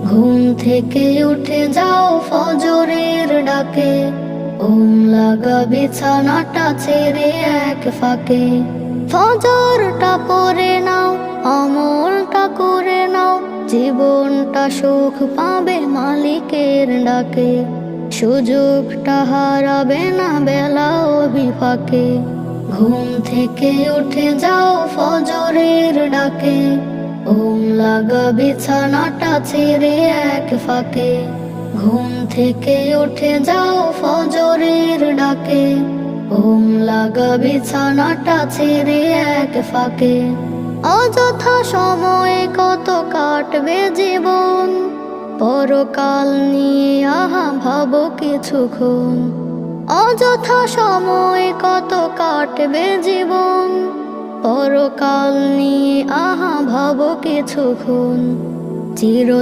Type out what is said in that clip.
ঘুম থেকে উঠে যাও ফজরের ডাকে, ঘুম লাগা বিছানাটা ছেড়ে এক ফাঁকে। ফজরটা পড়ে নাও, আমলটা করে নাও, জীবনটা সুখ পাবে মালিকের ডাকে। সুযোগটা হারাবে না বেলা বিপাকে। ঘুম থেকে উঠে যাও ফজরের ডাকে, ঘুম লাগা বিছানাটা ছেড়ে এক ফাঁকে। ঘুম থেকে উঠে যাও ফজরের ডাকে, ঘুম লাগা বিছানাটা ছেড়ে এক ফাঁকে। অযথা সময়ে কত কাটবে জীবন, পরকাল নিয়ে আহা ভাবো কিছুক্ষণ। অযথা সময় কত কাটবে জীবন, পরকাল নিয়ে আহা ভাবো কিছুক্ষণ। চির